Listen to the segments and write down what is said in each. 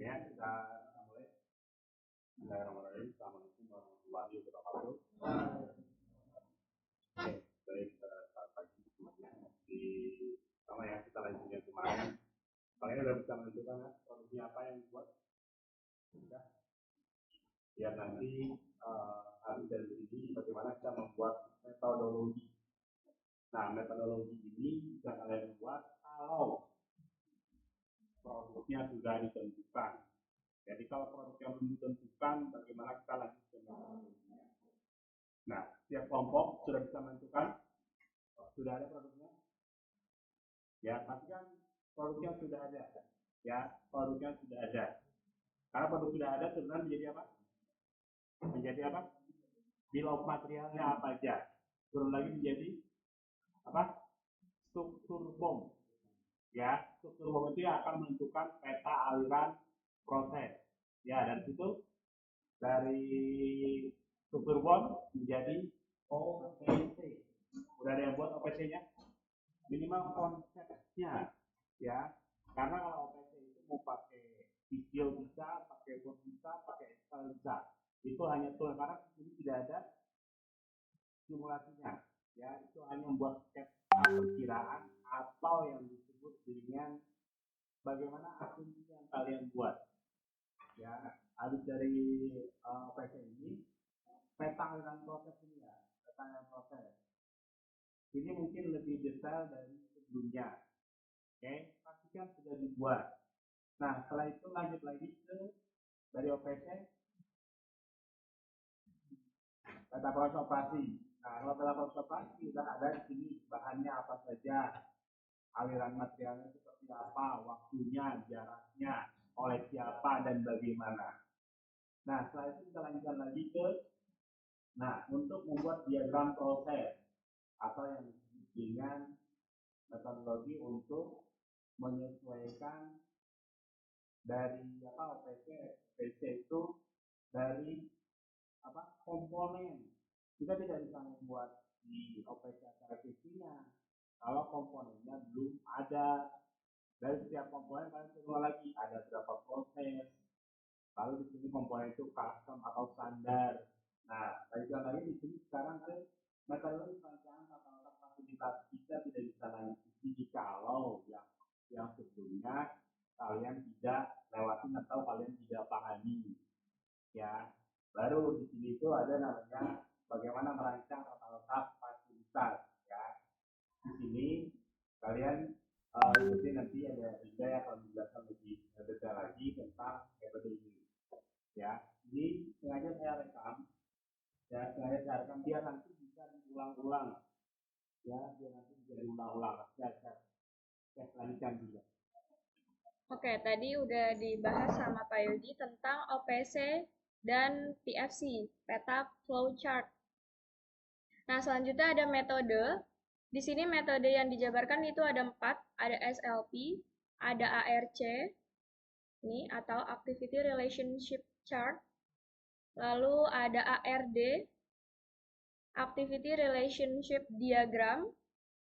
Ya, kita mulai. Bismillahirrahmanirrahim. Assalamualaikum warahmatullahi wabarakatuh. Oke, baik, selamat pagi semuanya. Di sama ya, kita lanjutkan kemarin. Kalian udah bisa menentukan produksi apa yang dibuat? Sudah. Biar nanti habis dari sini bagaimana kita membuat metodologi. Nah, metodologi ini bisa kalian buat kalau produknya sudah ditentukan. Jadi kalau produknya belum ditentukan, bagaimana kita lanjut ke metodologinya. Nah, setiap kelompok sudah bisa menentukan, sudah ada produknya. Ya, pastikan produknya sudah ada. Ya, produknya sudah ada. Karena produk sudah ada, sebenarnya menjadi apa? Menjadi apa? Bill of materialnya apa aja. Turun lagi menjadi apa? Struktur bom. Ya, struktur bom itu yang akan menentukan peta aliran proses. Ya, dan situ dari struktur bom menjadi OPC. Udah ada yang buat OPC-nya? Minimal konsepnya, ya. Karena kalau OPC itu mau pakai video bisa, pakai Word bisa, pakai Excel bisa. Itu hanya tool, karena di sini tidak ada simulasinya. Ya, itu hanya membuat sketsa perkiraan atau yang disebut dengan bagaimana asumsi yang kalian buat. Ya, habis dari OPC ini, peta aliran proses ini ya, peta aliran proses. Ini mungkin lebih detail dari sebelumnya. Oke, pastikan sudah dibuat. Nah, setelah itu lanjut lagi ke dari OPC peta proses operasi. Nah, kalau peta proses operasi sudah ada di sini bahannya apa saja, aliran materialnya seperti apa, waktunya, jaraknya, oleh siapa dan bagaimana. Nah, setelah itu kita lanjutkan lagi ke untuk membuat diagram proses atau yang disebut dengan metodologi untuk menyesuaikan dari OPC itu dari komponen. Kita tidak bisa membuat di OPC secara fisiknya kalau komponennya belum ada. Dari setiap komponen kalian semua lagi ada berapa proses. Lalu di sini komponen itu custom atau standar. Nah, lanjutkan lagi di sini sekarang ke metodologi perancangan tata letak fasilitas. Kita tidak bisa lanjut di sini kalau yang sebelumnya kalian tidak lewatin atau kalian tidak pahami. Ya, baru di sini itu ada namanya bagaimana merancang tata letak fasilitas. Ya, di sini kalian ikuti nanti ada Ida yang akan menjelaskan lebih detail lagi tentang metode ini. Ya, ini sengaja saya rekam. Ya, sengaja saya rekam biar nanti bisa diulang-ulang. Ya, biar nanti bisa diulang-ulang. Saya lanjutkan juga. Oke, tadi udah dibahas sama Pak Yudi tentang OPC dan PFC, peta flow chart. Nah, selanjutnya ada metode. Di sini metode yang dijabarkan itu ada 4, ada SLP, ada ARC, ini atau Activity Relationship Chart, lalu ada ARD, Activity Relationship Diagram,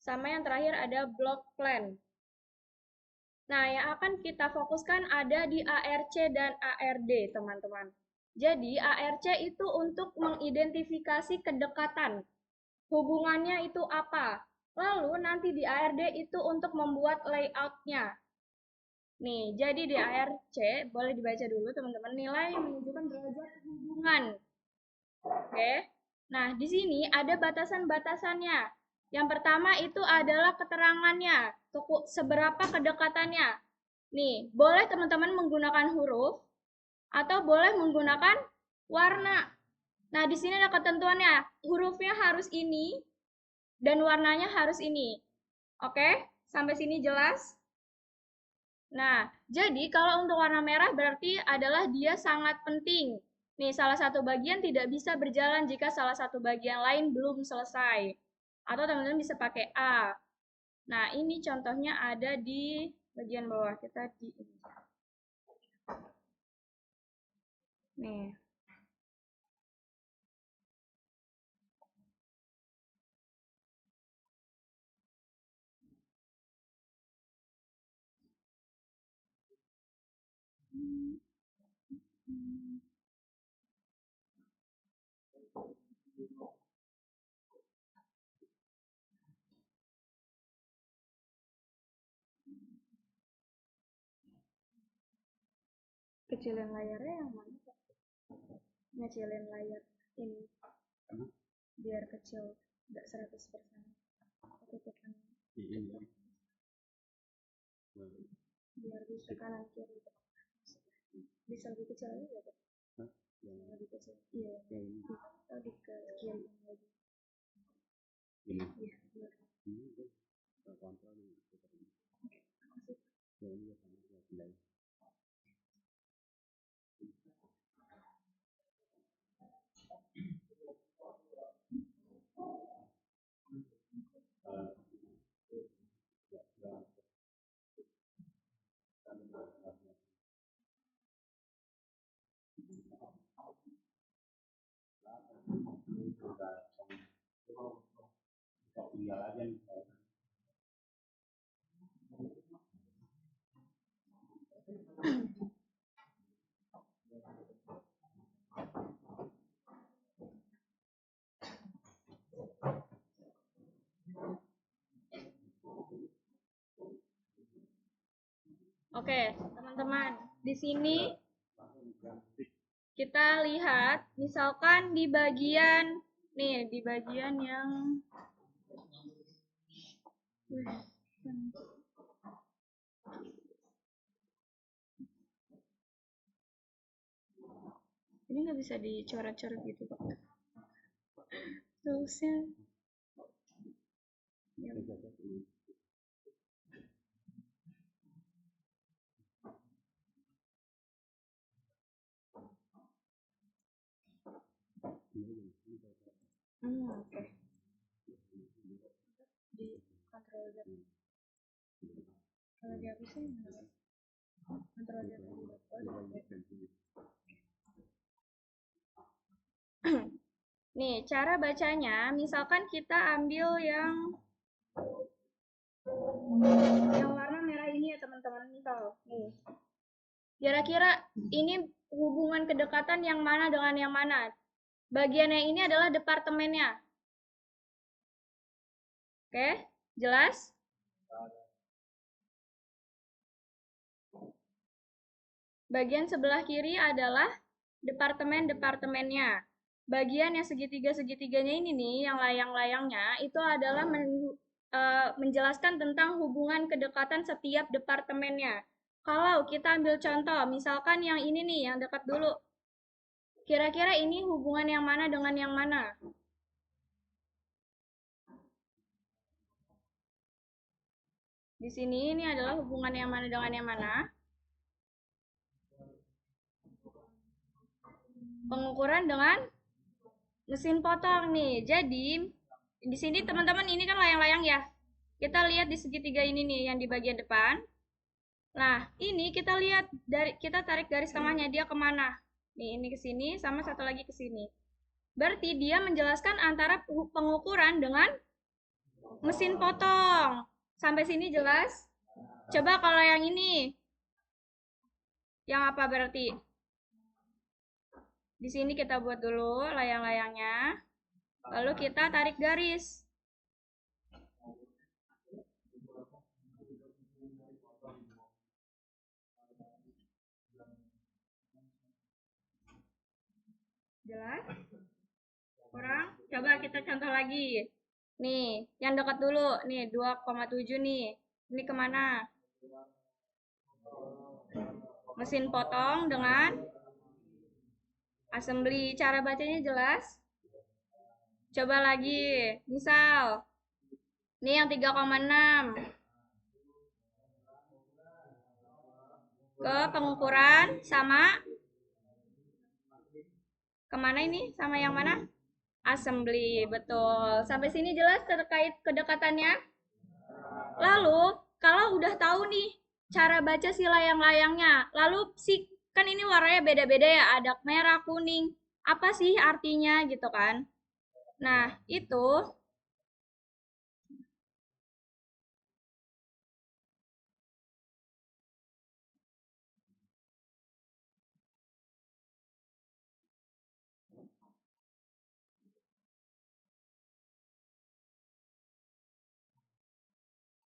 sama yang terakhir ada Block Plan. Nah, yang akan kita fokuskan ada di ARC dan ARD, teman-teman. Jadi, ARC itu untuk mengidentifikasi kedekatan. Hubungannya itu apa? Lalu nanti di ARD itu untuk membuat layout-nya. Nih, jadi di ARC, boleh dibaca dulu teman-teman, nilai menunjukkan derajat hubungan. Oke. Nah, di sini ada batasan-batasannya. Yang pertama itu adalah keterangannya, seberapa kedekatannya. Nih, boleh teman-teman menggunakan huruf atau boleh menggunakan warna. Nah, di sini ada ketentuannya. Hurufnya harus ini dan warnanya harus ini. Oke, sampai sini jelas? Nah, jadi kalau untuk warna merah berarti adalah dia sangat penting. Nih, salah satu bagian tidak bisa berjalan jika salah satu bagian lain belum selesai. Atau teman-teman bisa pakai A. Nah, ini contohnya ada di bagian bawah kita di ini. Nih. Kecilin layarnya yang mana, Pak? Ngecilin layar ini biar kecil, nggak 100%. Oke, tekan. Biar bisa kanan kiri. Bisa lebih kecil lagi nggak, Pak? Lebih kecil. Iya. Tadi ke kiri lagi. Iya. Oke, teman-teman, di sini kita lihat, misalkan di bagian nih, di bagian yang ini nggak bisa dicoret-coret gitu, Pak. Terusnya ya. Oke. Di Ctrl Z. Kalau dihabisin Ctrl Z. Nih, cara bacanya, misalkan kita ambil yang warna merah ini ya, teman-teman. Misal, nih. Kira-kira ini hubungan kedekatan yang mana dengan yang mana? Bagiannya ini adalah departemennya. Oke, jelas? Bagian sebelah kiri adalah departemen-departemennya. Bagian yang segitiga-segitiganya ini nih, yang layang-layangnya, itu adalah menjelaskan tentang hubungan kedekatan setiap departemennya. Kalau kita ambil contoh, misalkan yang ini nih, yang dekat dulu. Kira-kira ini hubungan yang mana dengan yang mana? Di sini ini adalah hubungan yang mana dengan yang mana? Pengukuran dengan mesin potong nih. Jadi, di sini teman-teman ini kan layang-layang ya. Kita lihat di segitiga ini nih yang di bagian depan. Nah, ini kita lihat kita tarik garis tengahnya dia kemana? Nih, ini ke sini sama satu lagi ke sini. Berarti dia menjelaskan antara pengukuran dengan mesin potong. Sampai sini jelas? Coba kalau yang ini. Yang apa berarti? Di sini kita buat dulu layang-layangnya. Lalu kita tarik garis. Jelas? Kurang? Coba kita contoh lagi. Nih, yang dekat dulu. Nih, 2,7 nih. Ini kemana? Mesin potong dengan assembly. Cara bacanya jelas? Coba lagi. Misal, ini yang 3,6. Ke pengukuran sama kemana ini? Sama yang mana? Assembly, betul. Sampai sini jelas terkait kedekatannya? Lalu, kalau udah tahu nih cara baca si layang-layangnya, lalu si kan ini warnanya beda-beda ya, ada merah, kuning. Apa sih artinya gitu kan? Nah, itu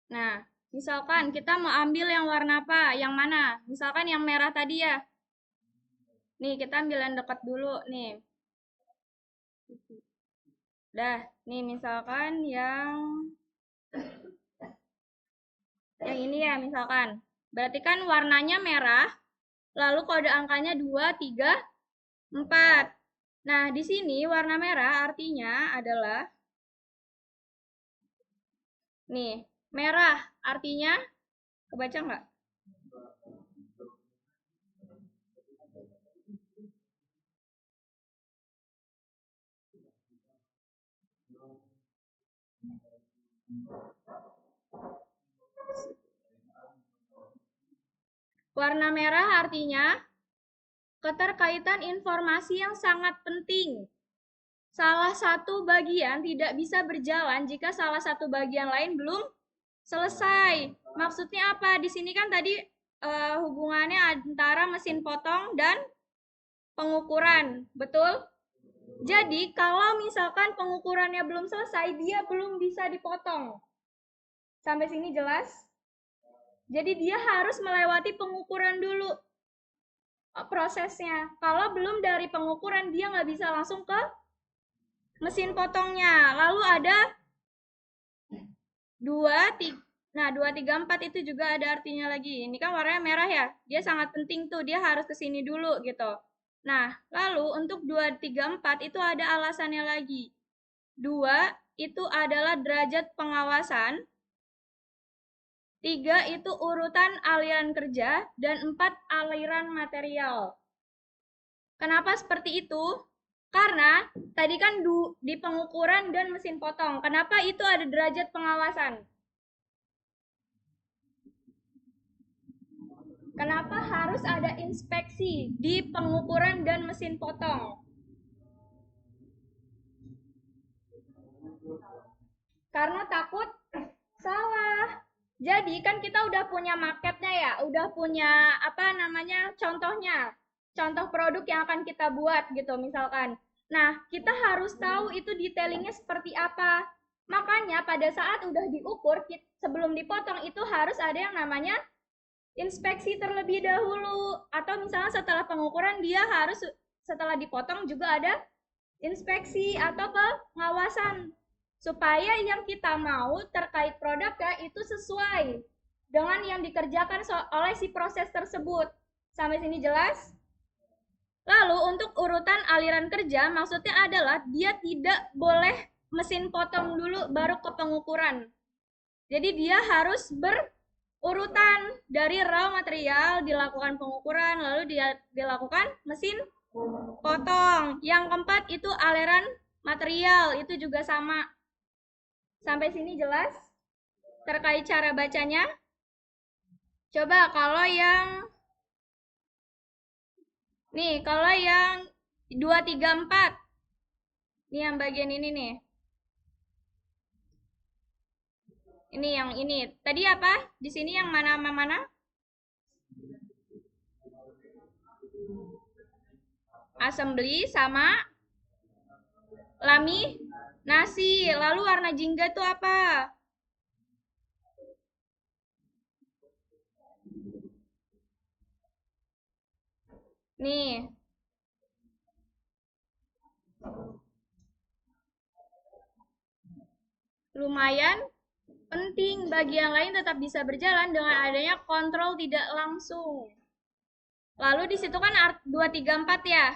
Nah, misalkan kita mau ambil yang warna apa? Yang mana? Misalkan yang merah tadi ya. Nih, kita ambil yang dekat dulu nih. Dah, nih misalkan yang ini ya misalkan. Berarti kan warnanya merah, lalu kode angkanya 2, 3, 4. Nah, di sini warna merah artinya adalah nih, merah artinya kebaca nggak? Warna merah artinya keterkaitan informasi yang sangat penting. Salah satu bagian tidak bisa berjalan jika salah satu bagian lain belum selesai. Maksudnya apa? Di sini kan tadi hubungannya antara mesin potong dan pengukuran, betul? Jadi kalau misalkan pengukurannya belum selesai, dia belum bisa dipotong. Sampai sini jelas? Jadi dia harus melewati pengukuran dulu prosesnya. Kalau belum dari pengukuran, dia nggak bisa langsung ke mesin potongnya. Lalu ada 2, 3. Nah, 2, 3, 4 itu juga ada artinya lagi. Ini kan warnanya merah ya. Dia sangat penting tuh, dia harus ke sini dulu gitu. Nah, lalu untuk 2, 3, 4 itu ada alasannya lagi. 2 itu adalah derajat pengawasan. 3 itu urutan aliran kerja. Dan 4 aliran material. Kenapa seperti itu? Karena tadi kan di pengukuran dan mesin potong. Kenapa itu ada derajat pengawasan? Kenapa harus ada inspeksi di pengukuran dan mesin potong? Karena takut salah. Jadi kan kita udah punya marketnya ya, udah punya apa namanya contohnya, contoh produk yang akan kita buat gitu misalkan. Nah, kita harus tahu itu detailingnya seperti apa. Makanya pada saat udah diukur, sebelum dipotong itu harus ada yang namanya inspeksi terlebih dahulu. Atau misalnya setelah pengukuran dia harus setelah dipotong juga ada inspeksi atau pengawasan supaya yang kita mau terkait produknya itu sesuai dengan yang dikerjakan oleh si proses tersebut. Sampai sini jelas? Lalu untuk urutan aliran kerja maksudnya adalah dia tidak boleh mesin potong dulu baru ke pengukuran. Jadi dia harus berurutan dari raw material dilakukan pengukuran lalu dia dilakukan mesin potong. Yang keempat itu aliran material, itu juga sama. Sampai sini jelas? Terkait cara bacanya? Coba kalau yang nih, kalau yang 2, 3, 4. Ini yang bagian ini nih. Ini yang ini. Tadi apa? Di sini yang mana sama mana? Assembly sama laminasi. Lalu warna jingga itu apa? Nih. Lumayan penting bagi yang lain tetap bisa berjalan dengan adanya kontrol tidak langsung. Lalu di situ kan 2, 3, 4 ya.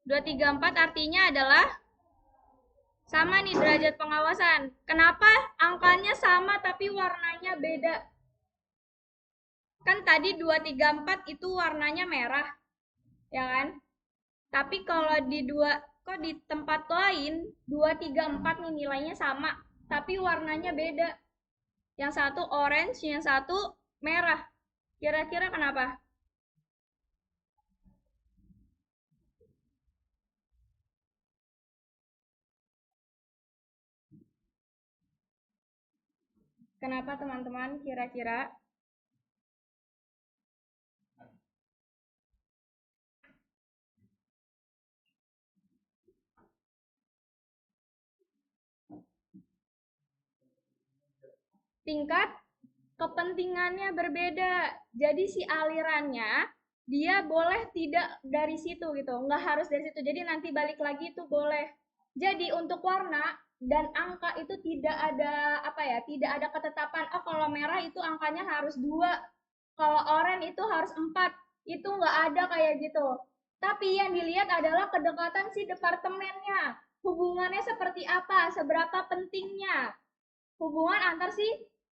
2, 3, 4 artinya adalah sama nih derajat pengawasan. Kenapa angkanya sama tapi warnanya beda? Kan tadi 2, 3, 4 itu warnanya merah, ya kan? Tapi kalau kok di tempat lain 2, 3, 4 nih nilainya sama, tapi warnanya beda. Yang satu orange, yang satu merah. Kira-kira kenapa? Kenapa teman-teman kira-kira? Tingkat kepentingannya berbeda. Jadi si alirannya dia boleh tidak dari situ gitu, nggak harus dari situ. Jadi nanti balik lagi itu boleh. Jadi untuk warna dan angka itu tidak ada apa ya, tidak ada ketetapan. Oh kalau merah itu angkanya harus 2, kalau oranye itu harus 4. Itu nggak ada kayak gitu. Tapi yang dilihat adalah kedekatan si departemennya. Hubungannya seperti apa, seberapa pentingnya hubungan antar si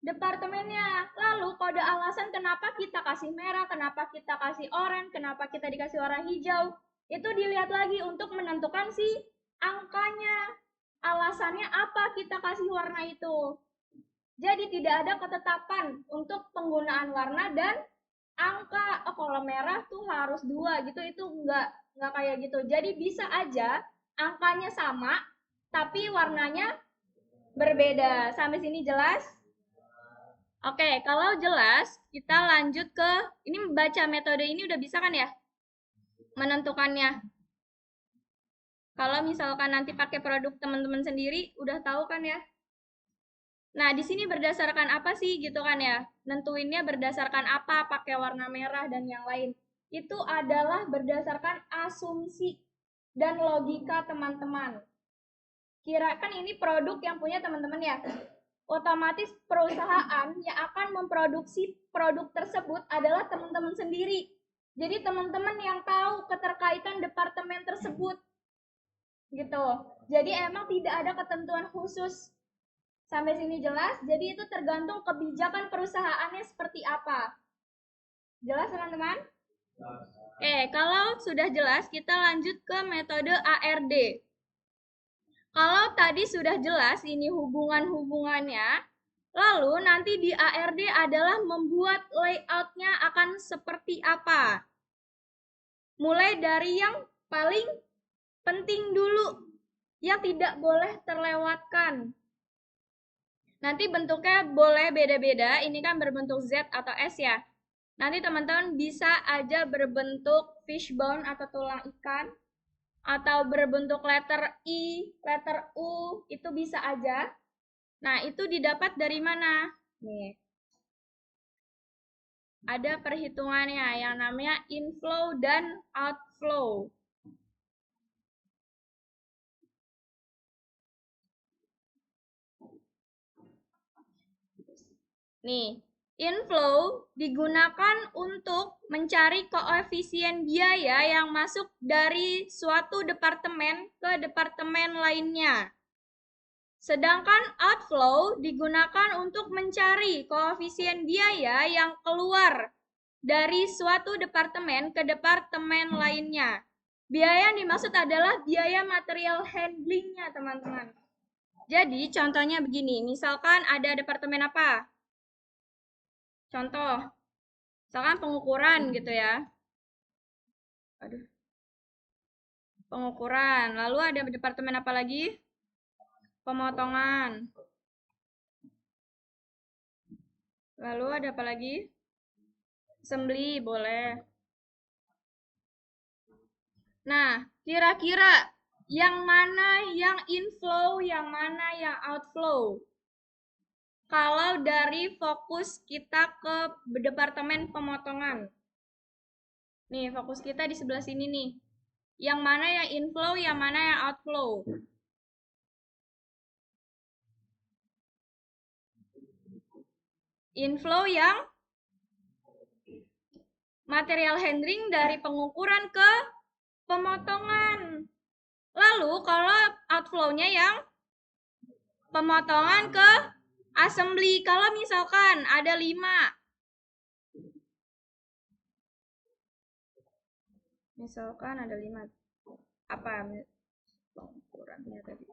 departemennya. Lalu kode alasan kenapa kita kasih merah, kenapa kita kasih oranye, kenapa kita dikasih warna hijau, itu dilihat lagi untuk menentukan si angkanya. Alasannya apa kita kasih warna itu. Jadi tidak ada ketetapan untuk penggunaan warna dan angka. Oh kalau merah tuh harus 2 gitu, itu enggak kayak gitu. Jadi bisa aja angkanya sama tapi warnanya berbeda. Sampai sini jelas? Oke, kalau jelas, kita lanjut ke, ini baca metode ini udah bisa kan ya? Menentukannya. Kalau misalkan nanti pakai produk teman-teman sendiri, udah tahu kan ya? Nah, di sini berdasarkan apa sih gitu kan ya? Nentuinnya berdasarkan apa, pakai warna merah dan yang lain. Itu adalah berdasarkan asumsi dan logika teman-teman. Kira kan ini produk yang punya teman-teman ya. Otomatis perusahaan yang akan memproduksi produk tersebut adalah teman-teman sendiri. Jadi teman-teman yang tahu keterkaitan departemen tersebut. Gitu. Jadi emang tidak ada ketentuan khusus. Sampai sini jelas? Jadi itu tergantung kebijakan perusahaannya seperti apa. Jelas teman-teman? Kalau sudah jelas, kita lanjut ke metode ARD. Kalau tadi sudah jelas ini hubungan-hubungannya, lalu nanti di ARD adalah membuat layoutnya akan seperti apa. Mulai dari yang paling penting dulu, yang tidak boleh terlewatkan. Nanti bentuknya boleh beda-beda, ini kan berbentuk Z atau S ya. Nanti teman-teman bisa aja berbentuk fishbone atau tulang ikan, atau berbentuk letter I, letter U, itu bisa aja. Nah, itu didapat dari mana? Nih. Ada perhitungannya yang namanya inflow dan outflow. Nih, inflow digunakan untuk mencari koefisien biaya yang masuk dari suatu departemen ke departemen lainnya. Sedangkan outflow digunakan untuk mencari koefisien biaya yang keluar dari suatu departemen ke departemen lainnya. Biaya yang dimaksud adalah biaya material handlingnya, teman-teman. Jadi, contohnya begini. Misalkan ada departemen apa? Contoh, misalkan pengukuran gitu ya. Aduh. Pengukuran. Lalu ada departemen apa lagi? Pemotongan. Lalu ada apa lagi? Assembly, boleh. Nah, kira-kira yang mana yang inflow, yang mana yang outflow? Kalau dari fokus kita ke departemen pemotongan. Nih, fokus kita di sebelah sini nih. Yang mana yang inflow, yang mana yang outflow? Inflow yang material handling dari pengukuran ke pemotongan. Lalu kalau outflow-nya yang pemotongan ke assembly. Kalau misalkan ada 5. Misalkan ada 5. Apa pengukurannya tadi?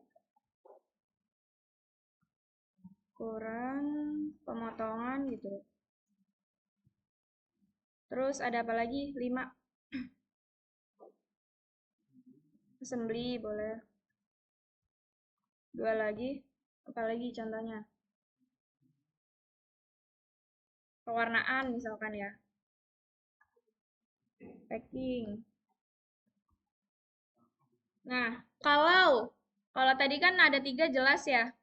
Ukuran, pemotongan gitu. Terus ada apa lagi? 5. Assembly boleh. 2 lagi. Apa lagi contohnya? Pewarnaan misalkan ya. Packing. Nah, kalau tadi kan ada 3 jelas ya.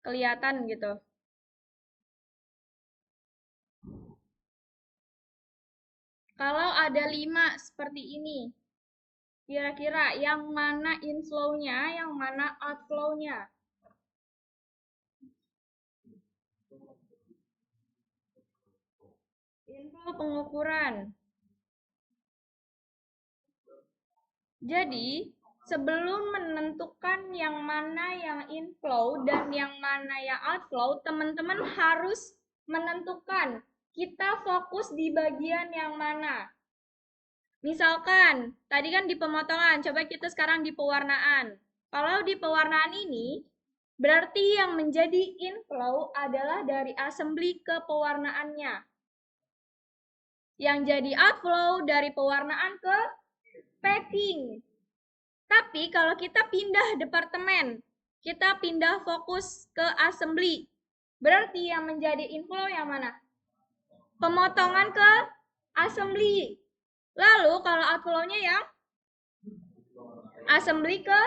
Kelihatan gitu. Kalau ada 5 seperti ini, kira-kira yang mana inflow-nya, yang mana outflow-nya? Inflow pengukuran. Jadi, sebelum menentukan yang mana yang inflow dan yang mana yang outflow, teman-teman harus menentukan kita fokus di bagian yang mana. Misalkan, tadi kan di pemotongan, coba kita sekarang di pewarnaan. Kalau di pewarnaan ini, berarti yang menjadi inflow adalah dari assembly ke pewarnaannya. Yang jadi outflow dari pewarnaan ke packing. Tapi kalau kita pindah departemen, kita pindah fokus ke assembly, berarti yang menjadi inflow yang mana? Pemotongan ke assembly. Lalu kalau outflow-nya yang assembly ke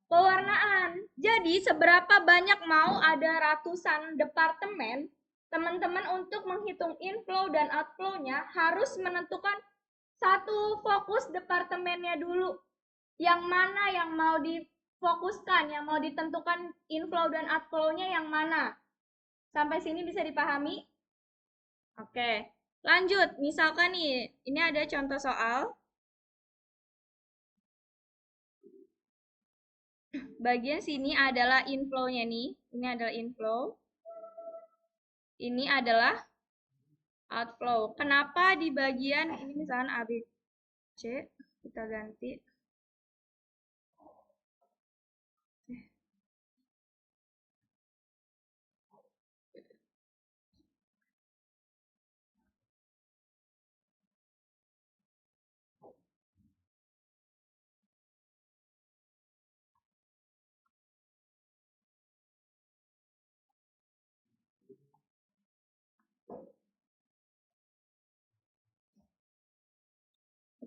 pewarnaan. Jadi seberapa banyak mau ada ratusan departemen, teman-teman untuk menghitung inflow dan outflow-nya harus menentukan satu fokus departemennya dulu. Yang mana yang mau difokuskan, yang mau ditentukan inflow dan outflow-nya yang mana. Sampai sini bisa dipahami? Oke, lanjut. Misalkan nih, ini ada contoh soal. Bagian sini adalah inflow-nya nih. Ini adalah inflow. Ini adalah outflow. Kenapa di bagian ini misalkan A, B, C, kita ganti.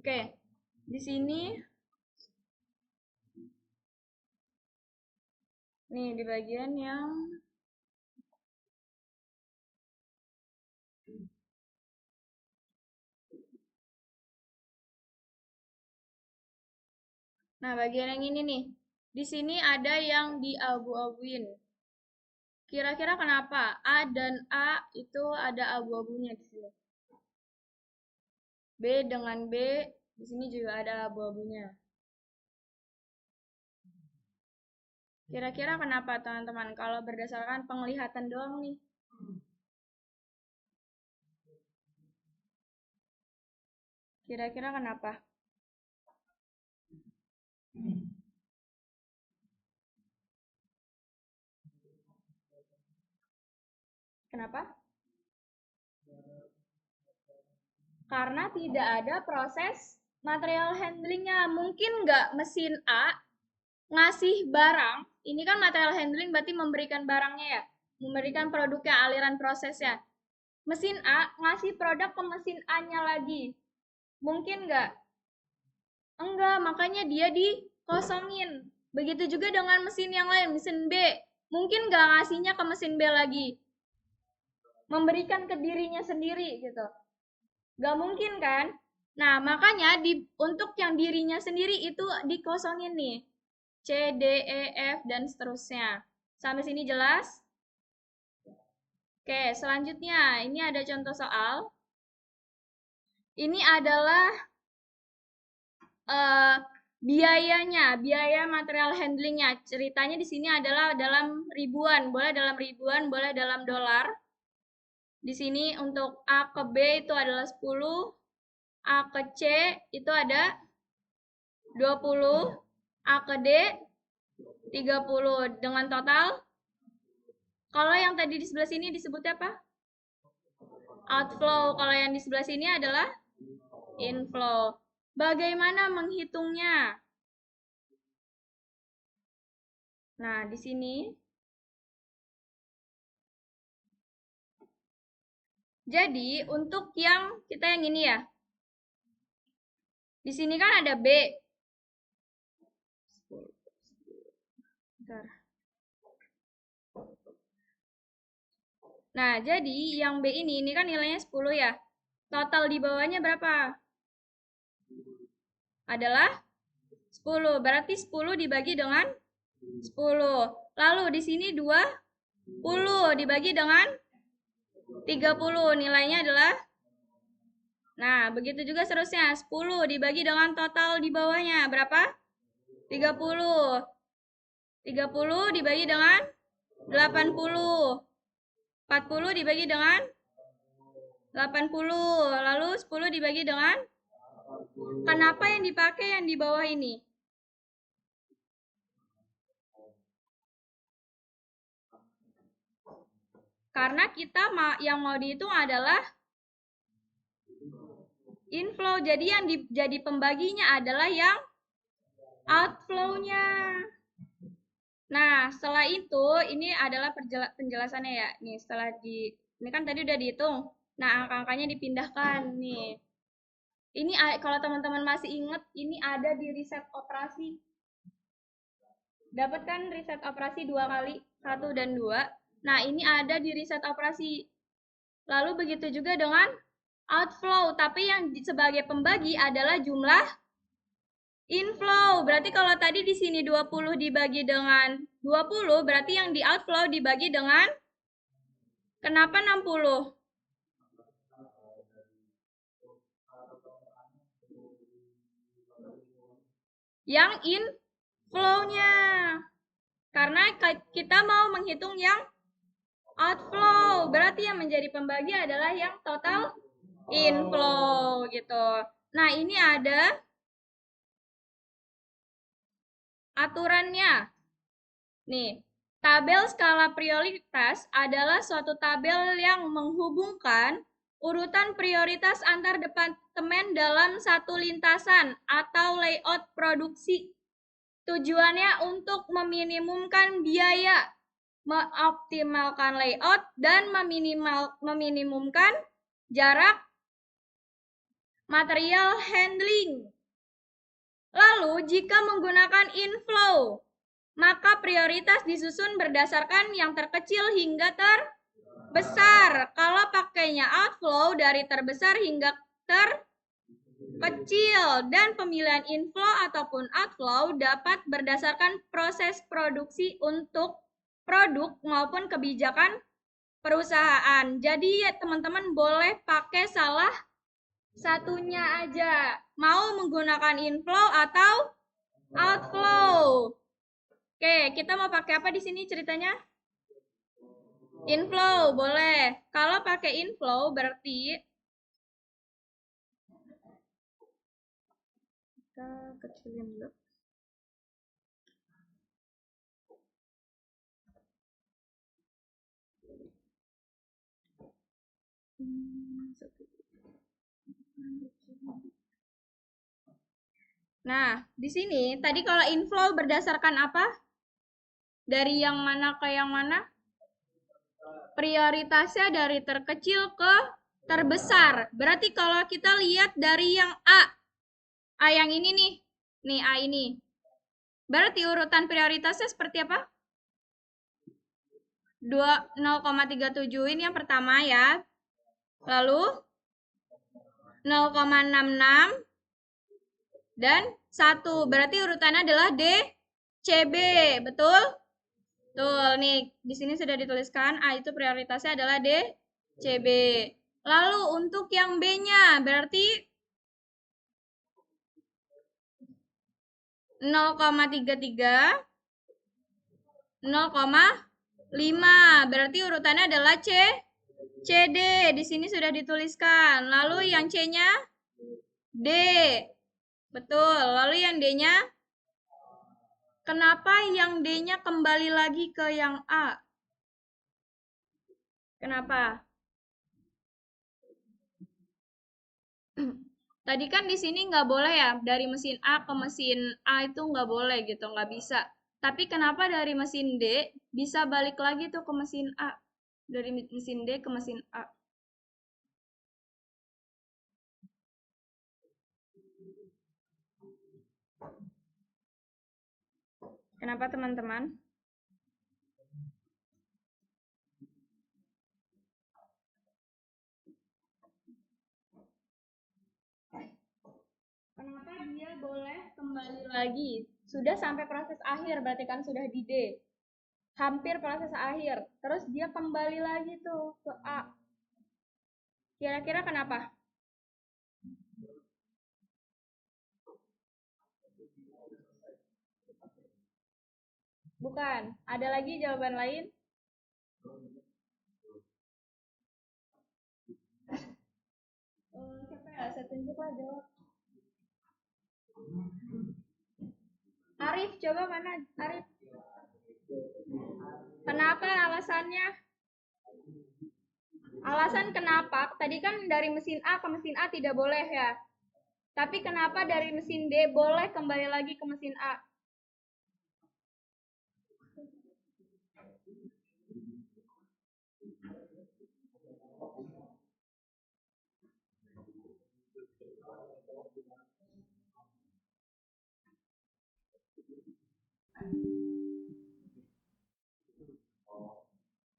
Oke, di sini nih di bagian yang nah, bagian yang ini nih. Di sini ada yang diabu-abuin. Kira-kira kenapa? A dan A itu ada abu-abunya di sini. B dengan B di sini juga ada abu-abunya. Kira-kira kenapa teman-teman? Kalau berdasarkan penglihatan doang nih. Kira-kira kenapa? Kenapa? Karena tidak ada proses material handlingnya. Mungkin nggak mesin A ngasih barang, ini kan material handling berarti memberikan barangnya ya, memberikan produknya, aliran prosesnya. Mesin A ngasih produk ke mesin A-nya lagi. Mungkin nggak? Enggak, makanya dia dikosongin. Begitu juga dengan mesin yang lain, mesin B. Mungkin nggak ngasihnya ke mesin B lagi. Memberikan ke dirinya sendiri gitu. Nggak mungkin kan? Nah, makanya untuk yang dirinya sendiri itu dikosongin nih. C, D, E, F, dan seterusnya. Sampai sini jelas? Oke, selanjutnya ini ada contoh soal. Ini adalah biayanya, biaya material handlingnya. Ceritanya di sini adalah dalam ribuan, boleh dalam ribuan, boleh dalam dolar. Di sini untuk A ke B itu adalah 10, A ke C itu ada 20, A ke D 30 dengan total. Kalau yang tadi di sebelah sini disebutnya apa? Outflow. Kalau yang di sebelah sini adalah inflow. Bagaimana menghitungnya? Nah, di sini. Jadi, untuk yang kita yang ini ya. Di sini kan ada B. Bentar. Nah, jadi yang B ini kan nilainya 10 ya. Total di bawahnya berapa? adalah 10. Berarti 10 dibagi dengan 10. Lalu di sini 20 dibagi dengan 30. Nilainya adalah, nah begitu juga seterusnya. 10 dibagi dengan total di bawahnya. Berapa? 30. 30 dibagi dengan 80. 40 dibagi dengan 80. Lalu 10 dibagi dengan, kenapa yang dipakai yang di bawah ini? Karena kita yang mau dihitung adalah inflow. Jadi yang jadi pembaginya adalah yang outflow-nya. Nah, setelah itu ini adalah penjelasannya ya. Nih, ini kan tadi udah dihitung. Nah, angka-angkanya dipindahkan nih. Ini kalau teman-teman masih ingat, ini ada di riset operasi. Dapat kan riset operasi 2 kali, 1 dan 2. Nah, ini ada di riset operasi. Lalu begitu juga dengan outflow, tapi yang sebagai pembagi adalah jumlah inflow. Berarti kalau tadi di sini 20 dibagi dengan 20, berarti yang di outflow dibagi dengan, kenapa 60? Yang inflow-nya. Karena kita mau menghitung yang outflow. Berarti yang menjadi pembagi adalah yang total inflow gitu. Nah, ini ada aturannya. Nih, tabel skala prioritas adalah suatu tabel yang menghubungkan urutan prioritas antar departemen dalam satu lintasan atau layout produksi. Tujuannya untuk meminimumkan biaya, mengoptimalkan layout, dan meminimumkan jarak material handling. Lalu, jika menggunakan inflow, maka prioritas disusun berdasarkan yang terkecil hingga terbesar. Kalau pakainya outflow, dari terbesar hingga terkecil. Dan pemilihan inflow ataupun outflow dapat berdasarkan proses produksi untuk produk maupun kebijakan perusahaan. Jadi ya teman-teman boleh pakai salah satunya aja. Mau menggunakan inflow atau outflow. Oke, kita mau pakai apa di sini ceritanya? Inflow, boleh. Kalau pakai inflow berarti kita kecilin dulu. Nah, di sini tadi kalau inflow berdasarkan apa? Dari yang mana ke yang mana? Prioritasnya dari terkecil ke terbesar. Berarti kalau kita lihat dari yang A yang ini nih A ini. Berarti urutan prioritasnya seperti apa? 0,37 ini yang pertama ya. Lalu 0,66 dan 1. Berarti urutannya adalah D, CB, betul? Tuh, nih di sini sudah dituliskan A itu prioritasnya adalah D, CB. Lalu untuk yang B-nya berarti 0,33, 0,5. Berarti urutannya adalah C, CD. Di sini sudah dituliskan. Lalu yang C-nya D. Betul. Lalu yang D-nya, kenapa yang D-nya kembali lagi ke yang A? Kenapa? Tadi kan di sini nggak boleh ya, dari mesin A ke mesin A itu nggak boleh gitu, nggak bisa. Tapi kenapa dari mesin D bisa balik lagi tuh ke mesin A? Dari mesin D ke mesin A. Kenapa teman-teman? Kenapa dia boleh kembali lagi? Sudah sampai proses akhir, berarti kan sudah di D. Hampir proses akhir. Terus dia kembali lagi tuh ke A. Kira-kira kenapa? Bukan. Ada lagi jawaban lain? Siapa ya? Saya tunjuklah jawab. Arif, coba mana? Arif. Kenapa alasannya? Alasan kenapa? Tadi kan dari mesin A ke mesin A tidak boleh ya. Tapi kenapa dari mesin D boleh kembali lagi ke mesin A?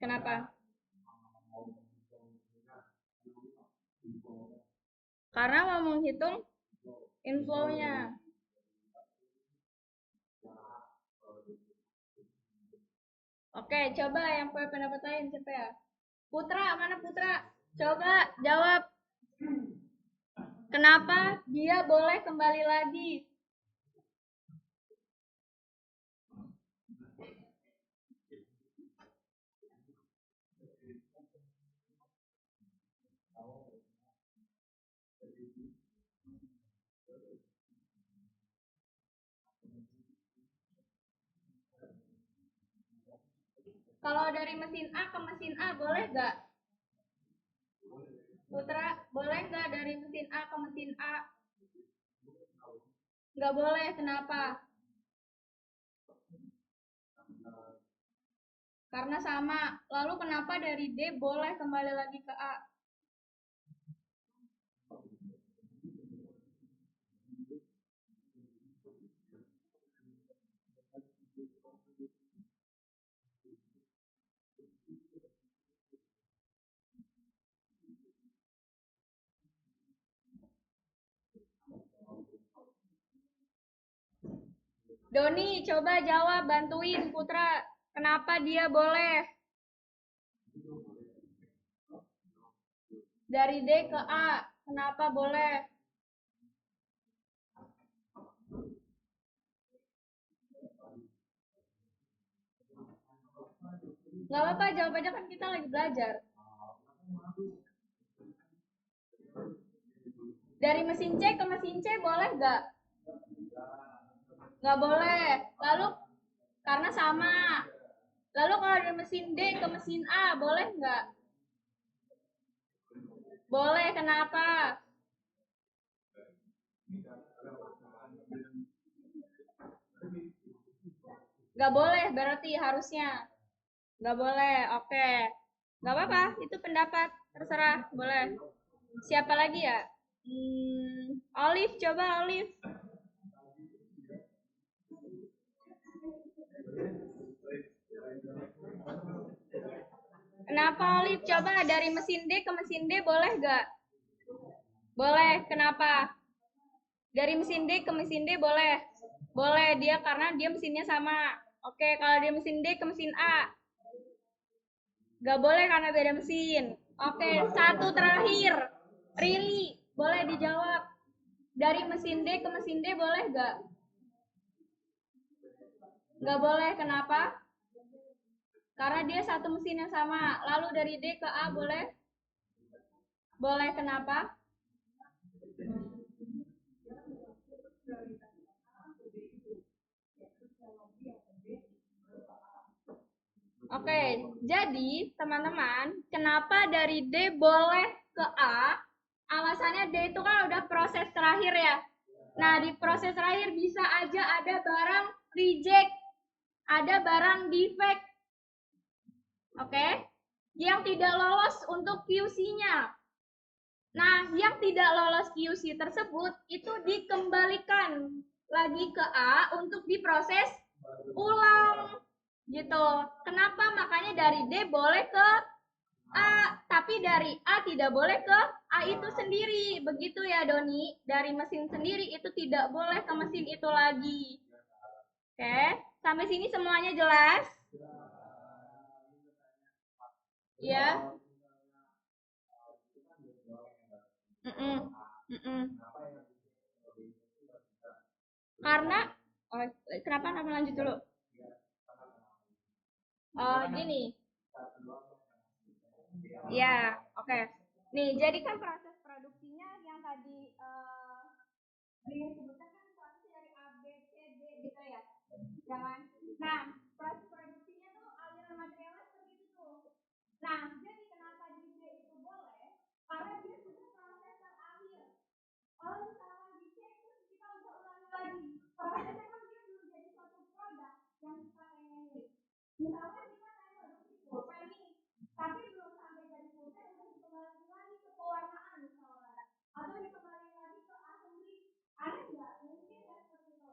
Kenapa? Karena mau menghitung inflow-nya. Oke, coba yang punya pendapat lain siapa ya? Putra, mana Putra? Coba jawab. Kenapa dia boleh kembali lagi? Kalau dari mesin A ke mesin A boleh nggak? Putra, boleh nggak dari mesin A ke mesin A? Nggak boleh, kenapa? Karena sama. Lalu kenapa dari D boleh kembali lagi ke A? Doni, coba jawab, bantuin Putra. Kenapa dia boleh? Dari D ke A, kenapa boleh? Gak apa-apa, jawab aja kan kita lagi belajar. Dari mesin C ke mesin C boleh nggak? Nggak boleh. Lalu karena sama. Lalu kalau dari mesin D ke mesin A boleh nggak? Boleh, kenapa? Nggak boleh berarti harusnya. Nggak boleh, oke. Nggak apa-apa, itu pendapat. Terserah, boleh. Siapa lagi ya? Olive, coba Olive. Kenapa Olive? Coba dari mesin D ke mesin D boleh nggak? Boleh, kenapa? Dari mesin D ke mesin D boleh. Boleh, dia karena dia mesinnya sama. Oke, kalau dia mesin D ke mesin A. Nggak boleh karena beda mesin. Oke, satu terakhir. Rili, boleh dijawab. Dari mesin D ke mesin D boleh nggak? Nggak boleh, kenapa? Karena dia satu mesin yang sama. Lalu dari D ke A boleh? Boleh, kenapa? Oke, jadi teman-teman, kenapa dari D boleh ke A? Alasannya D itu kan udah proses terakhir ya. Nah, di proses terakhir bisa aja ada barang reject, ada barang defect. Oke? Yang tidak lolos untuk QC-nya. Nah, yang tidak lolos QC tersebut itu dikembalikan lagi ke A untuk diproses ulang. Gitu. Kenapa? Makanya dari D boleh ke A, tapi dari A tidak boleh ke A itu sendiri. Begitu ya Doni, dari mesin sendiri itu tidak boleh ke mesin itu lagi. Oke, sampai sini semuanya jelas? Ya. Mm-mm. Mm-mm. Karena oh, kenapa lanjut dulu? Gini. Ya, oke. Nih, jadi kan proses produksinya yang tadi disebutkan kan proses dari A, B, C, D gitu ya. Jangan. Nah, proses produksinya tuh aliran materialnya seperti itu tuh. Nah, jadi kenapa di B itu boleh? Karena dia sudah proses terakhir. Kalau misalkan di C itu kita udah ulangi lagi. Prosesnya kan dia belum jadi suatu produk yang kita pengenin. Misalkan kita pengen produksi pulpen nih, tapi belum sampai jadi pulpen udah dikembalikan lagi ke pewarnaan misalkan, atau dikembalikan lagi ke assembly. Aneh nggak? Mungkin nggak seperti itu.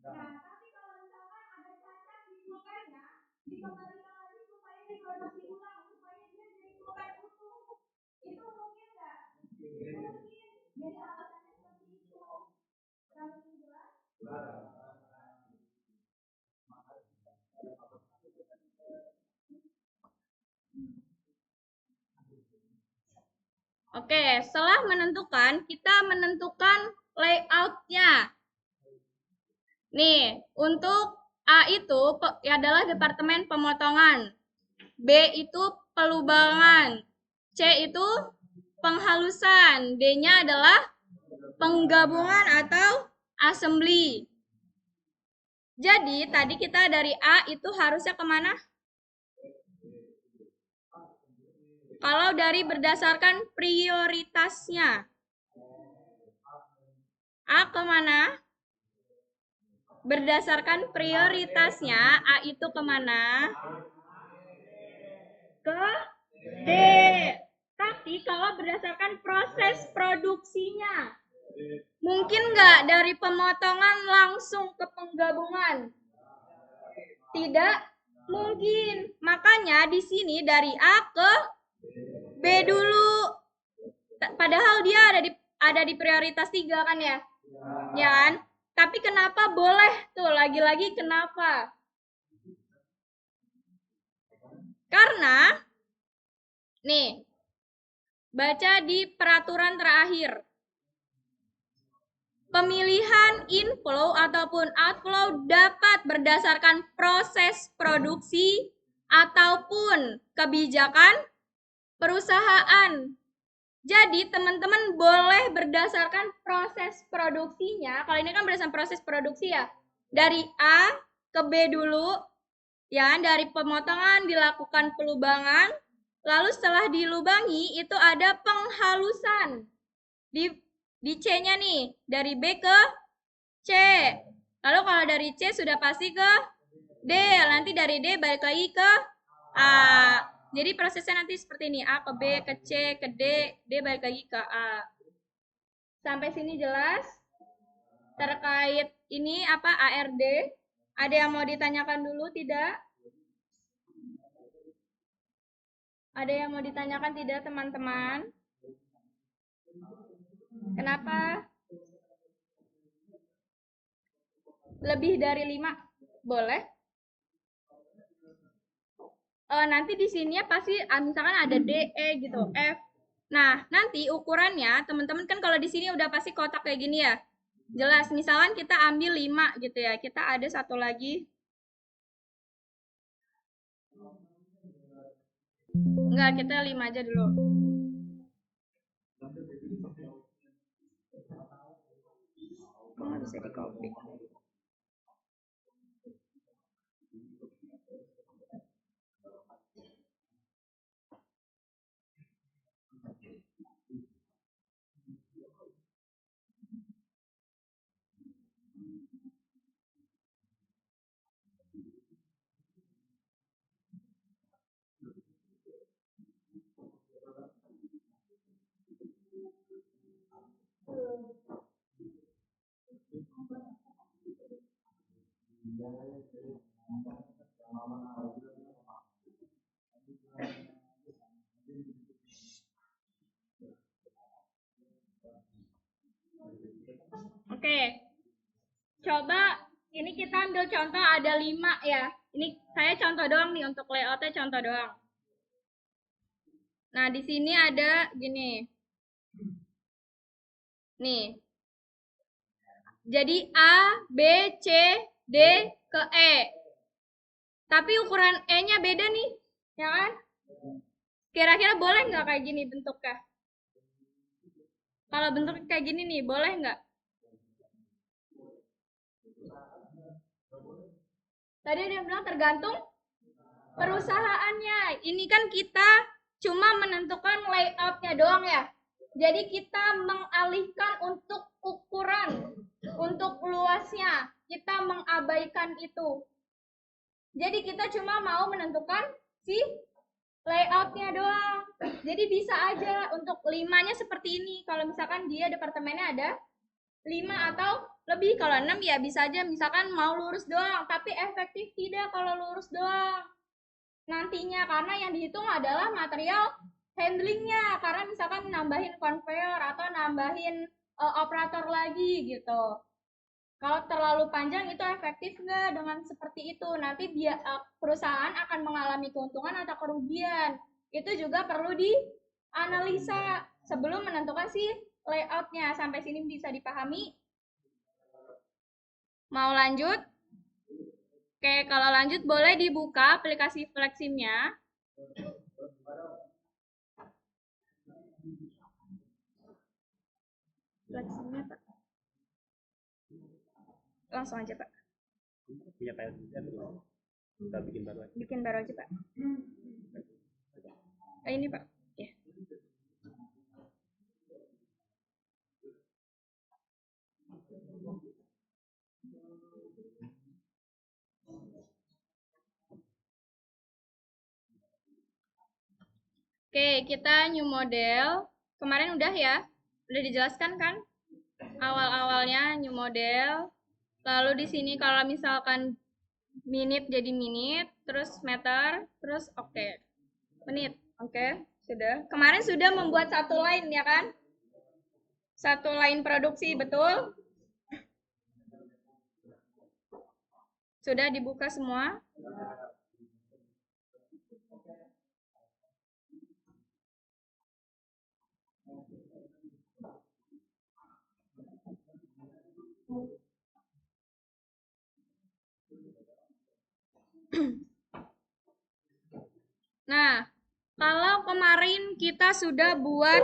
Nah, tapi kalau misalkan ada cacat di pulpennya, dikembalikan lagi supaya diproduksi ulang supaya dia jadi pulpen utuh. Itu mungkin nggak? Mungkin. Jadi alasannya seperti itu. Sampai ini jelas? Oke, setelah menentukan, kita menentukan layoutnya. Nih, untuk A itu adalah departemen pemotongan. B itu pelubangan. C itu penghalusan. D-nya adalah penggabungan atau assembly. Jadi, tadi kita dari A itu harusnya kemana? Kalau dari berdasarkan prioritasnya. A kemana? Berdasarkan prioritasnya, A itu kemana? Ke D. Tapi kalau berdasarkan proses produksinya, mungkin nggak dari pemotongan langsung ke penggabungan? Tidak mungkin. Makanya di sini dari A ke B dulu. Padahal dia ada di prioritas 3 kan ya? Ya kan? Tapi kenapa boleh tuh? Lagi-lagi kenapa? Karena nih, baca di peraturan terakhir. Pemilihan inflow ataupun outflow dapat berdasarkan proses produksi ataupun kebijakan perusahaan. Jadi teman-teman boleh berdasarkan proses produksinya. Kalau ini kan berdasarkan proses produksi ya. Dari A ke B dulu. Ya, dari pemotongan dilakukan pelubangan. Lalu setelah dilubangi itu ada penghalusan. Di C-nya nih, dari B ke C. Lalu kalau dari C sudah pasti ke D. Nanti dari D balik lagi ke A. Jadi prosesnya nanti seperti ini. A ke B, ke C, ke D. D balik lagi ke A. Sampai sini jelas? Terkait ini apa ARD? Ada yang mau ditanyakan dulu tidak? Ada yang mau ditanyakan tidak teman-teman? Kenapa? Lebih dari 5? Boleh? Nanti di sini ya pasti misalkan ada D, E gitu, F. Nah, nanti ukurannya teman-teman kan kalau di sini udah pasti kotak kayak gini ya. Jelas, misalkan kita ambil 5 gitu ya. Kita ada satu lagi. Enggak, kita 5 aja dulu. Nggak bisa di copy. ambil contoh ada 5 ya. Ini saya contoh doang nih untuk layoutnya contoh doang. Nah, di sini ada gini. Nih. Jadi A, B, C, D ke E. Tapi ukuran E-nya beda nih, ya kan? Kira-kira boleh nggak kayak gini bentuknya? Kalau bentuk kayak gini nih, boleh nggak? Tadi ada yang bilang tergantung perusahaannya. Ini kan kita cuma menentukan layoutnya doang ya. Jadi kita mengalihkan untuk ukuran, untuk luasnya. Kita mengabaikan itu. Jadi kita cuma mau menentukan si layoutnya doang. Jadi bisa aja untuk 5-nya seperti ini. Kalau misalkan dia departemennya ada 5 atau lebih. Kalau 6 ya bisa aja misalkan mau lurus doang. Tapi efektif tidak kalau lurus doang. Nantinya karena yang dihitung adalah material handlingnya. Karena misalkan nambahin conveyor atau nambahin operator lagi gitu. Kalau terlalu panjang itu efektif nggak dengan seperti itu? Nanti perusahaan akan mengalami keuntungan atau kerugian. Itu juga perlu dianalisa sebelum menentukan si layoutnya. Sampai sini bisa dipahami? Mau lanjut? Oke, kalau lanjut boleh dibuka aplikasi Fleximnya. Fleximnya, Pak. Langsung aja, Pak. Punya file kita bikin baru aja. Bikin baru aja, Pak. Ini, Pak. Ya. Oke, kita new model. Kemarin udah ya? Udah dijelaskan kan? Awal-awalnya new model. Lalu di sini kalau misalkan minute jadi minute, terus meter, terus oke. Menit, oke. Sudah. Kemarin sudah membuat satu line ya kan? Satu line produksi, betul? Sudah dibuka semua? Nah, kalau kemarin kita sudah buat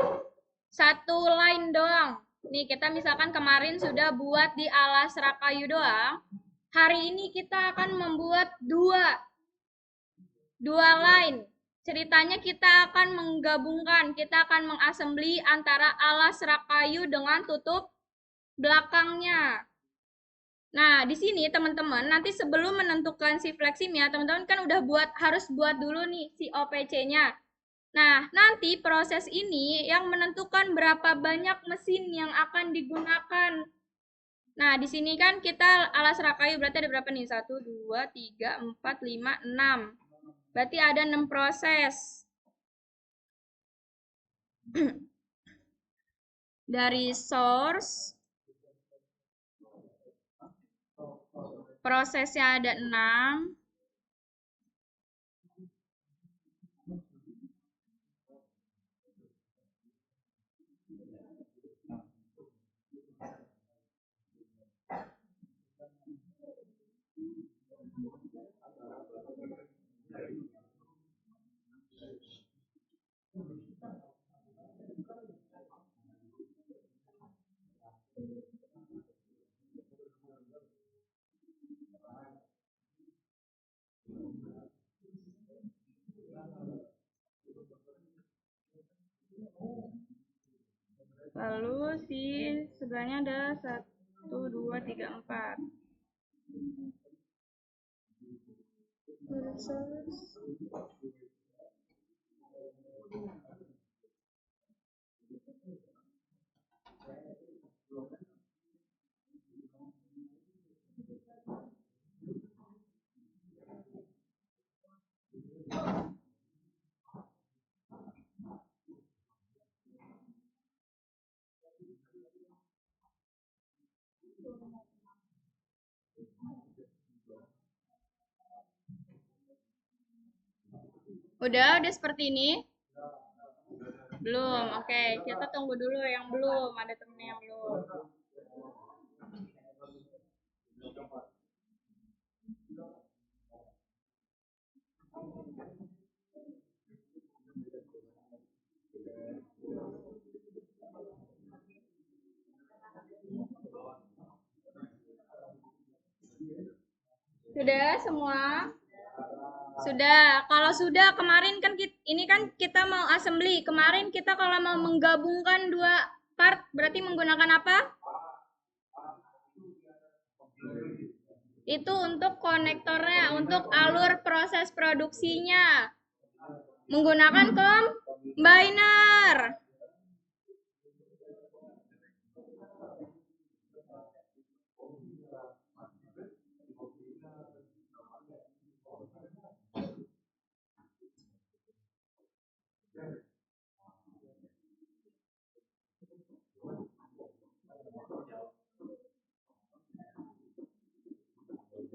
satu line doang. Nih, kita misalkan kemarin sudah buat di alas rak kayu doang. Hari ini kita akan membuat dua line. Ceritanya kita akan menggabungkan, kita akan mengassembly antara alas rak kayu dengan tutup belakangnya. Nah, di sini teman-teman, nanti sebelum menentukan si fleximnya, teman-teman kan udah harus buat dulu nih si OPC-nya. Nah, nanti proses ini yang menentukan berapa banyak mesin yang akan digunakan. Nah, di sini kan kita alas rak kayu berarti ada berapa nih? 1, 2, 3, 4, 5, 6. Berarti ada 6 proses. Dari source, prosesnya ada 6. Lalu si sebelahnya ada 1, 2, 3, 4. Udah seperti ini? Belum. Oke, kita tunggu dulu yang belum. Ada temen yang belum. Sudah semua? Sudah. Kalau sudah, kemarin kan ini kan kita mau assembly. Kemarin kita kalau mau menggabungkan dua part berarti menggunakan apa? Itu untuk konektornya, untuk alur proses produksinya. Menggunakan combiner.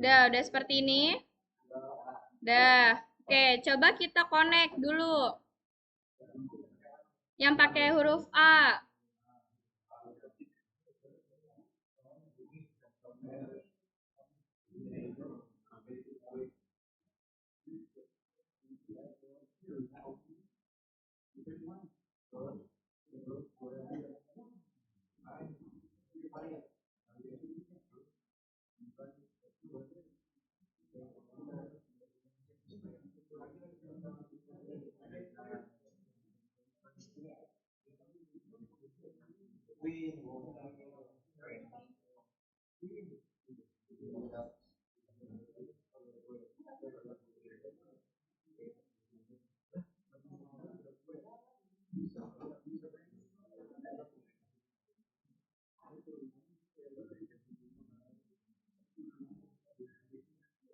Udah seperti ini. Udah. Oke, coba kita connect dulu. Yang pakai huruf A.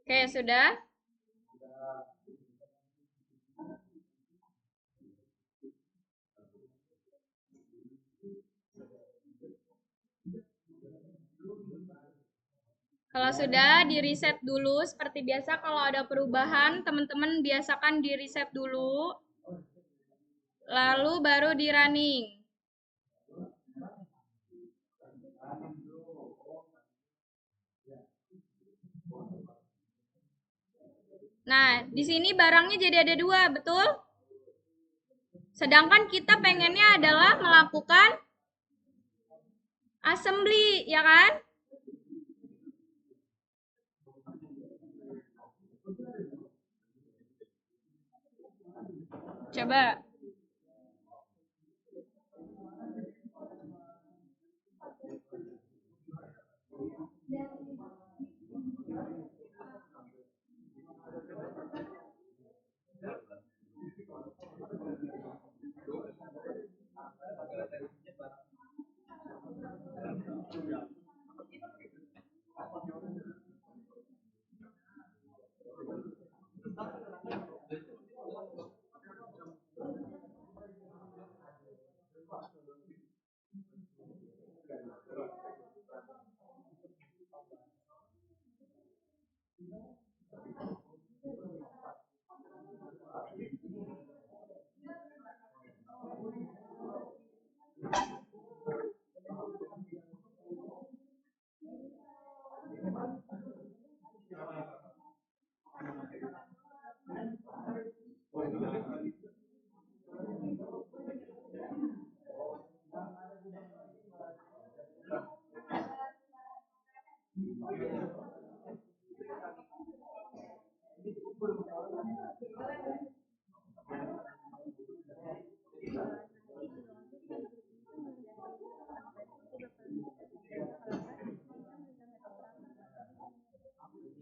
Oke, sudah? Kalau sudah, di-reset dulu. Seperti biasa kalau ada perubahan, teman-teman biasakan di-reset dulu. Lalu baru di-running. Nah, di sini barangnya jadi ada dua, betul? Sedangkan kita pengennya adalah melakukan assembly, ya kan? Coba.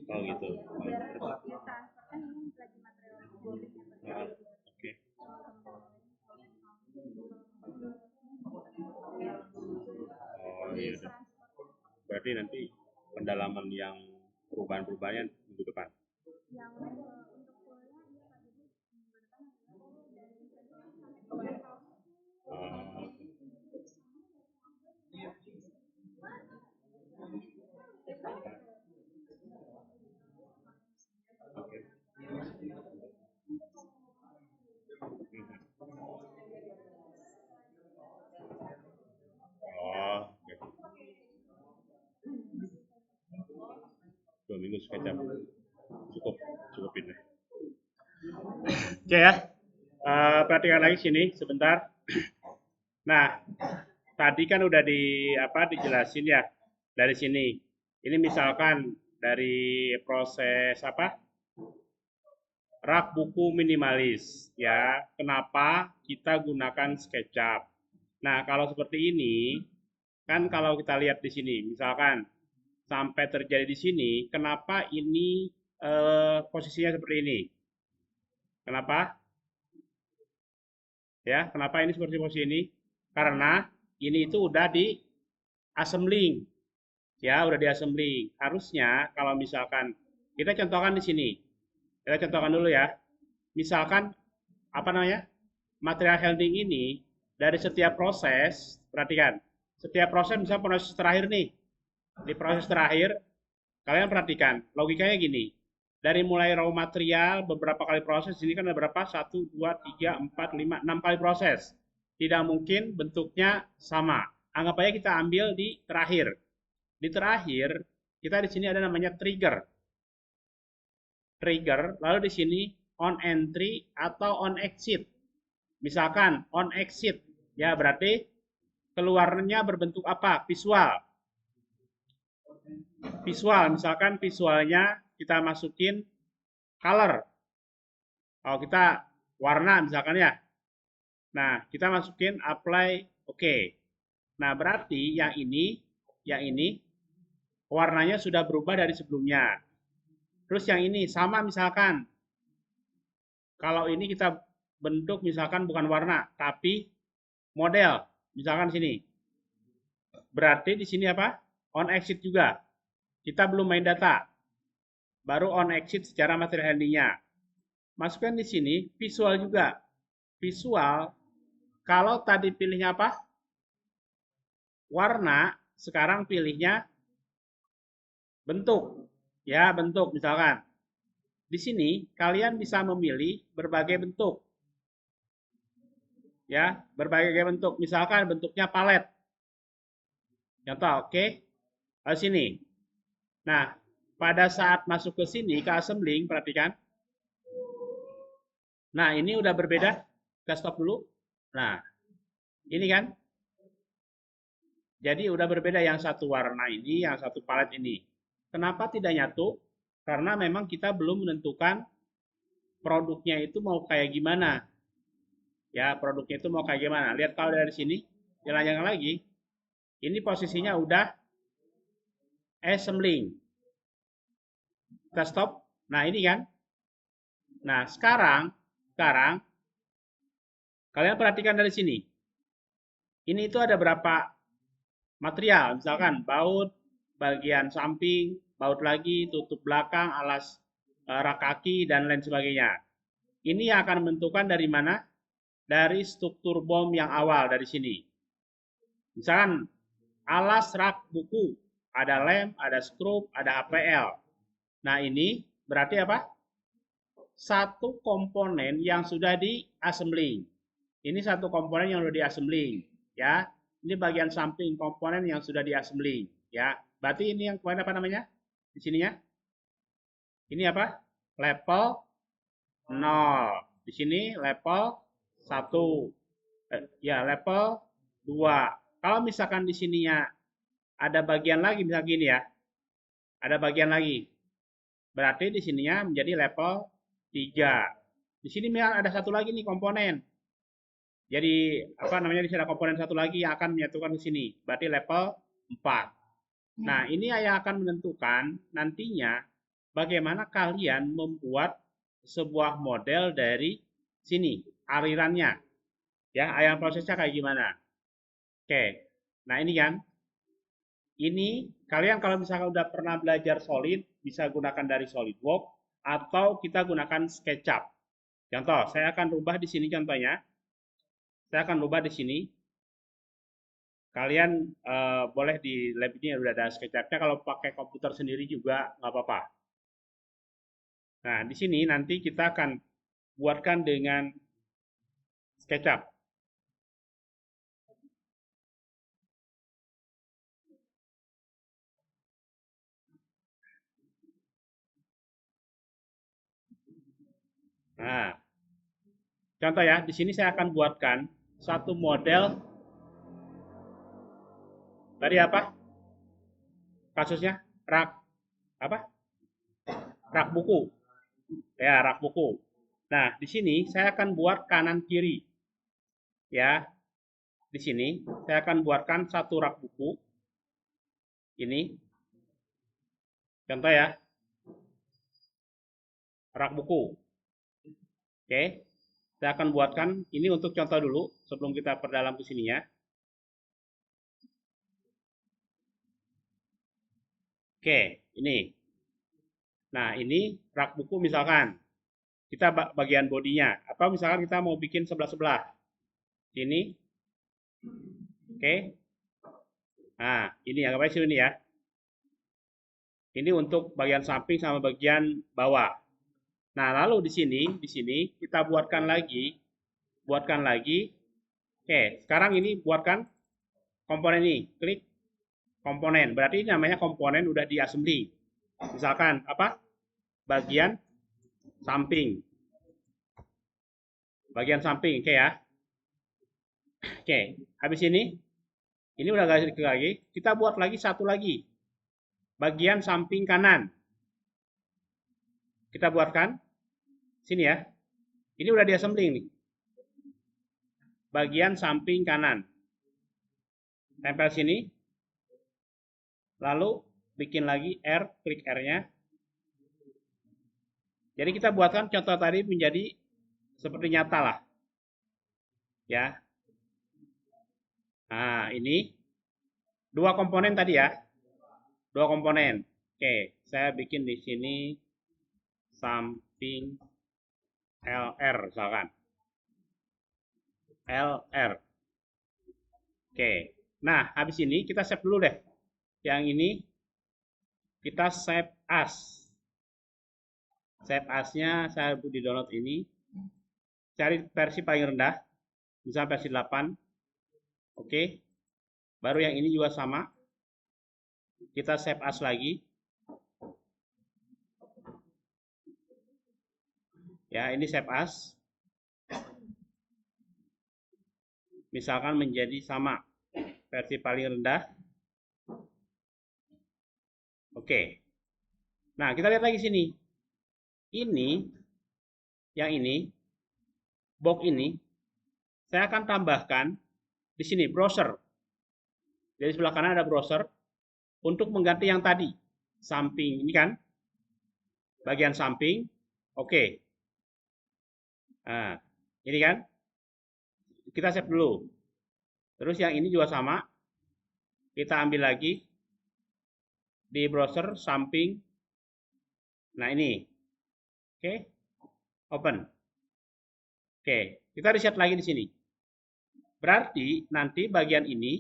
Oh gitu. Oke. Oh iya. Berarti nanti pendalaman yang perubahan-perubahannya minggu depan. Oh, oke. seminggu SketchUp. Cukup ini. Oke ya. Perhatikan lagi sini sebentar. Nah, tadi kan udah dijelasin ya dari sini. Ini misalkan dari proses rak buku minimalis ya. Kenapa kita gunakan SketchUp? Nah, kalau seperti ini kan kalau kita lihat di sini, misalkan sampai terjadi di sini, kenapa ini posisinya seperti ini? Kenapa? Ya, kenapa ini seperti posisi ini? Karena ini itu udah di assembling. Ya, udah di assembling. Harusnya kalau misalkan kita contohkan di sini. Kita contohkan dulu ya. Misalkan material handling ini dari setiap proses, perhatikan. Setiap proses misalnya proses terakhir nih. Di proses terakhir kalian perhatikan, logikanya gini. Dari mulai raw material, beberapa kali proses, ini kan ada berapa? 1, 2, 3, 4, 5, 6 kali proses. Tidak mungkin bentuknya sama. Anggap aja kita ambil di terakhir. Di terakhir, kita di sini ada namanya trigger. Trigger, lalu di sini on entry atau on exit. Misalkan on exit, ya berarti keluarnya berbentuk apa? Visual. Misalkan visualnya kita masukin color. Kalau kita warna misalkan ya. Nah, kita masukin apply oke. Nah, berarti yang ini warnanya sudah berubah dari sebelumnya. Terus yang ini sama misalkan. Kalau ini kita bentuk misalkan bukan warna, tapi model. Misalkan sini. Berarti di sini apa? On exit juga. Kita belum main data. Baru on exit secara material handlingnya. Masukkan di sini visual juga. Visual, kalau tadi pilihnya apa? Warna, sekarang pilihnya bentuk. Ya, bentuk misalkan. Di sini kalian bisa memilih berbagai bentuk. Ya, berbagai bentuk. Misalkan bentuknya palet. Contoh, oke. Lalu sini. Nah, pada saat masuk ke sini, ke assembling, perhatikan. Nah, ini udah berbeda. Kita stop dulu. Nah, ini kan. Jadi udah berbeda yang satu warna ini, yang satu palet ini. Kenapa tidak nyatu? Karena memang kita belum menentukan produknya itu mau kayak gimana. Ya, produknya itu mau kayak gimana. Lihat kalau dari sini, jalan-jalan lagi. Ini posisinya udah assembling. Kita stop. Nah, ini kan. Nah, sekarang kalian perhatikan dari sini. Ini itu ada berapa material? Misalkan baut bagian samping, baut lagi, tutup belakang, alas rak kaki dan lain sebagainya. Ini yang akan menentukan dari mana? Dari struktur bom yang awal dari sini. Misalkan alas rak buku, ada lem, ada skrup, ada APL. Nah, ini berarti apa? Satu komponen yang sudah di-assembling. Ini satu komponen yang sudah di-assembling, ya. Ini bagian samping komponen yang sudah di-assembling, ya. Berarti ini yang kemarin apa namanya? Di sininya. Ini apa? Level 0. Di sini level 1. Ya, level 2. Kalau misalkan di sininya ada bagian lagi, misalnya gini ya. Ada bagian lagi. Berarti di sininya menjadi level 3. Di sini ada satu lagi nih komponen. Jadi di sini ada komponen satu lagi yang akan menyatukan di sini. Berarti level 4. Nah, ini yang akan menentukan nantinya bagaimana kalian membuat sebuah model dari sini, alirannya. Ya, aliran prosesnya kayak gimana. Oke. Nah, ini kan. Ini kalian kalau misalkan udah pernah belajar Solid, bisa gunakan dari SolidWorks atau kita gunakan SketchUp. Contoh, saya akan rubah di sini contohnya. Saya akan rubah di sini. Kalian boleh di lab ini udah ada SketchUp-nya. Kalau pakai komputer sendiri juga nggak apa-apa. Nah, di sini nanti kita akan buatkan dengan SketchUp. Nah, contoh ya, di sini saya akan buatkan satu model tadi apa? Kasusnya rak apa? Rak buku. Ya, rak buku. Nah, di sini saya akan buat kanan kiri. Ya, di sini saya akan buatkan satu rak buku. Ini contoh ya, rak buku. Oke. Saya akan buatkan ini untuk contoh dulu sebelum kita perdalam ke sini ya. Oke, ini. Nah, ini rak buku misalkan. Kita bagian bodinya. Atau misalkan kita mau bikin sebelah-sebelah. Ini. Oke. Nah, ini anggap aja sini ya. Ini untuk bagian samping sama bagian bawah. Nah, lalu di sini kita buatkan lagi. Oke, sekarang ini buatkan komponen ini. Klik komponen. Berarti ini namanya komponen udah di assembly. Misalkan apa? Bagian samping. Bagian samping, oke ya. Oke, habis ini udah garis lagi. Kita buat lagi satu lagi. Bagian samping kanan. Kita buatkan sini ya. Ini udah di assembly nih. Bagian samping kanan. Tempel sini. Lalu bikin lagi R, klik R-nya. Jadi kita buatkan contoh tadi menjadi seperti nyata lah. Ya. Nah, ini dua komponen tadi ya. Dua komponen. Oke, saya bikin di sini samping LR misalkan. LR. Oke. Nah, habis ini kita save dulu deh. Yang ini kita save as. Save as-nya saya di download ini. Cari versi paling rendah. Misalnya versi 8. Oke. Baru yang ini juga sama. Kita save as lagi. Ya, ini save as. Misalkan menjadi sama. Versi paling rendah. Oke. Nah, kita lihat lagi sini. Ini, yang ini, box ini, saya akan tambahkan di sini browser. Jadi sebelah kanan ada browser untuk mengganti yang tadi. Samping, ini kan, bagian samping. Oke. Nah, ini kan, kita save dulu. Terus yang ini juga sama. Kita ambil lagi di browser samping. Nah, ini. Oke. Open. Oke, kita reset lagi di sini. Berarti nanti bagian ini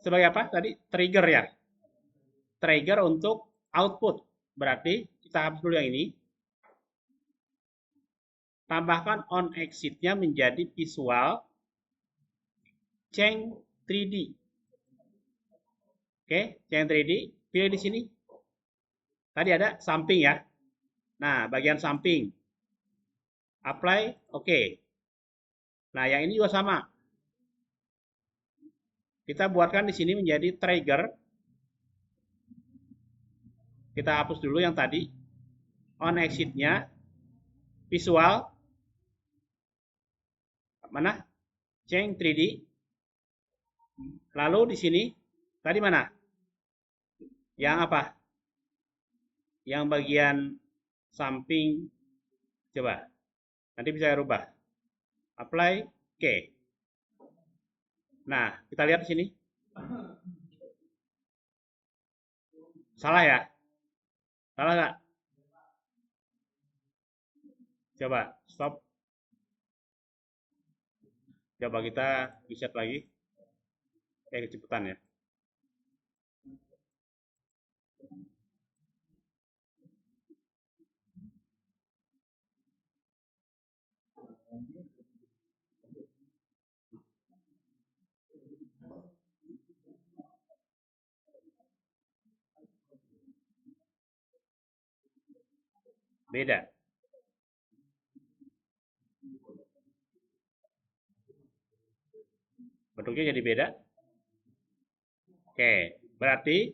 sebagai apa? Tadi trigger ya. Trigger untuk output. Berarti kita hapus dulu yang ini. Tambahkan on exit-nya menjadi visual change 3D. Oke, change 3D. Pilih di sini. Tadi ada samping ya. Nah, bagian samping. Apply, oke. Nah, yang ini juga sama. Kita buatkan di sini menjadi trigger. Kita hapus dulu yang tadi. On exit-nya visual. Mana? Change 3D. Lalu di sini tadi mana? Yang apa? Yang bagian samping. Coba. Nanti bisa rubah. Apply. Oke. Nah, kita lihat di sini. Salah ya? Salah nggak? Coba stop. Coba kita reset lagi. Kecepatan ya. Beda. Bentuknya jadi beda. Oke, berarti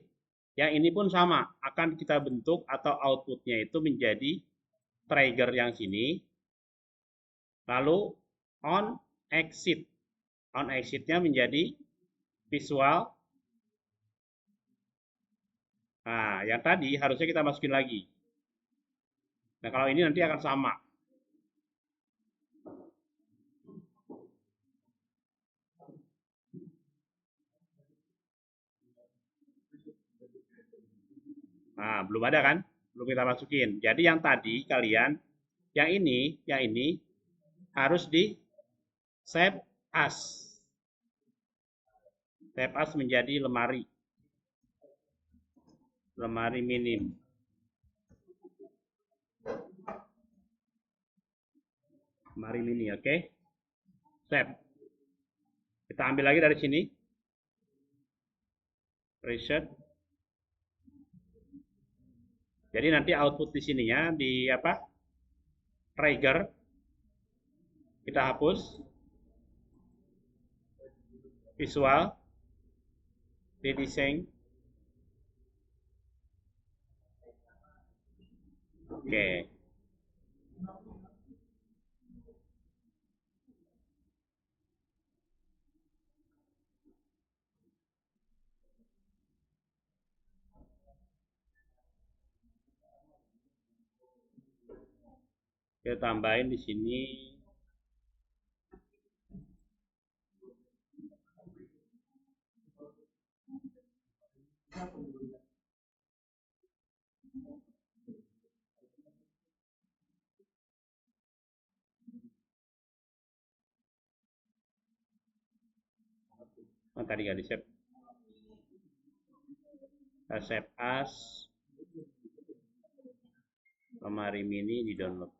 yang ini pun sama, akan kita bentuk atau outputnya itu menjadi trigger yang sini, lalu on exit. On exitnya menjadi visual. Nah, yang tadi harusnya kita masukin lagi. Nah, kalau ini nanti akan sama. Nah, belum ada kan? Belum kita masukin. Jadi yang tadi kalian, yang ini harus di save as. Save as menjadi lemari. Lemari minim. Lemari mini, oke? Save. Kita ambil lagi dari sini. Reset. Jadi nanti output di sininya di apa? Trigger. Kita hapus. Visual. Redesign. Oke. Kita tambahin di sini. Oh, tadi nggak di save. Kita save as. Lemari mini di download.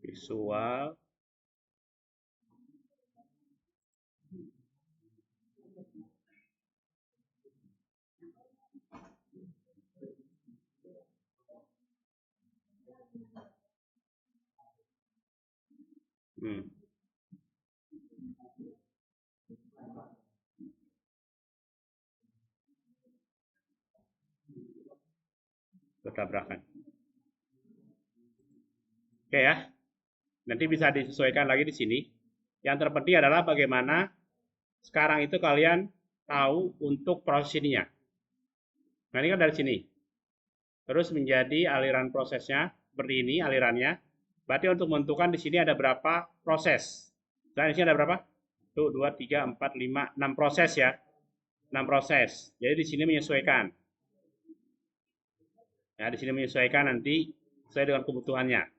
Visual. Hmm. Bertabrakan. Oke ya. Nanti bisa disesuaikan lagi di sini. Yang terpenting adalah bagaimana sekarang itu kalian tahu untuk proses ininya. Nah, ini kan dari sini. Terus menjadi aliran prosesnya seperti ini alirannya. Berarti untuk menentukan di sini ada berapa proses. Nah, di sini ada berapa? Tuh, 2, 3, 4, 5, 6 proses ya. 6 proses. Jadi di sini menyesuaikan. Ya, di sini menyesuaikan nanti sesuai dengan kebutuhannya.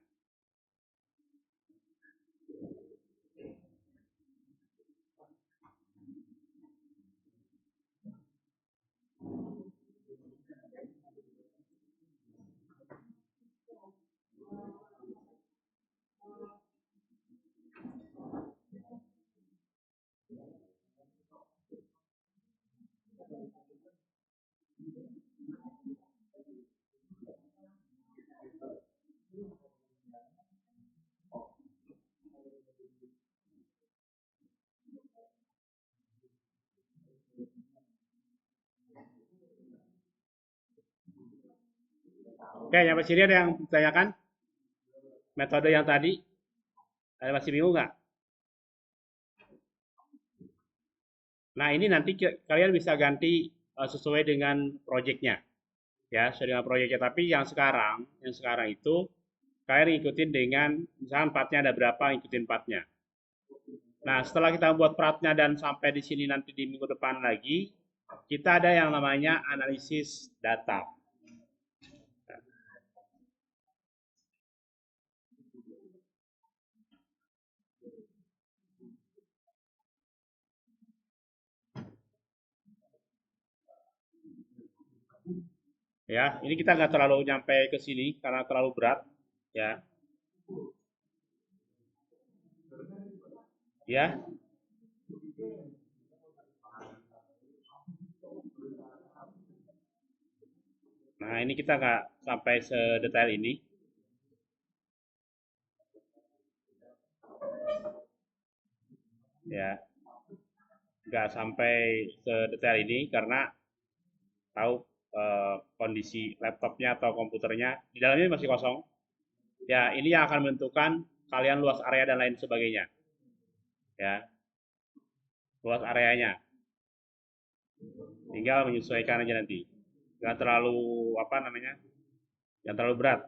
Oke, yang sini ada yang ditanyakan? Metode yang tadi? Ada masih bingung nggak? Nah, ini nanti kalian bisa ganti sesuai dengan projectnya. Ya, sesuai dengan projectnya. Tapi yang sekarang itu kalian ikutin dengan, misalkan partnya ada berapa, ikutin partnya. Nah, setelah kita buat partnya dan sampai di sini nanti di minggu depan lagi, kita ada yang namanya analisis data. Ya, ini kita nggak terlalu nyampe ke sini karena terlalu berat. Ya, ya. Nah, ini kita nggak sampai sedetail ini. Ya, nggak sampai sedetail ini karena tahu kondisi laptopnya atau komputernya di dalamnya masih kosong. Ya, ini yang akan menentukan kalian luas area dan lain sebagainya. Ya, luas areanya. Tinggal menyesuaikan aja nanti. Nggak terlalu apa namanya, yang terlalu berat.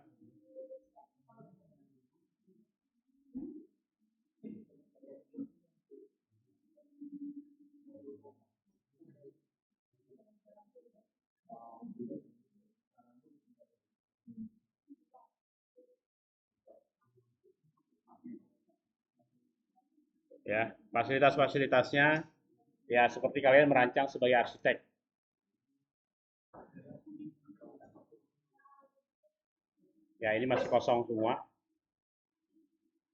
Ya, fasilitas-fasilitasnya ya seperti kalian merancang sebagai arsitek. Ya, ini masih kosong semua.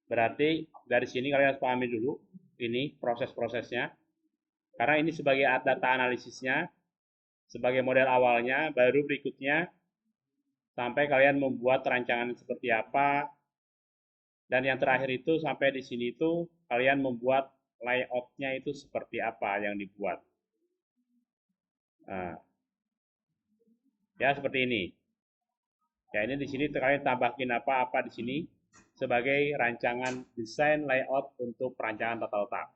Berarti dari sini kalian harus pahami dulu ini proses-prosesnya. Karena ini sebagai data analisisnya, sebagai model awalnya, baru berikutnya sampai kalian membuat rancangan seperti apa. Dan yang terakhir itu sampai di sini itu kalian membuat layoutnya itu seperti apa yang dibuat. Nah, ya seperti ini. Ya ini di sini kalian tambahin apa-apa di sini sebagai rancangan desain layout untuk perancangan tata letak.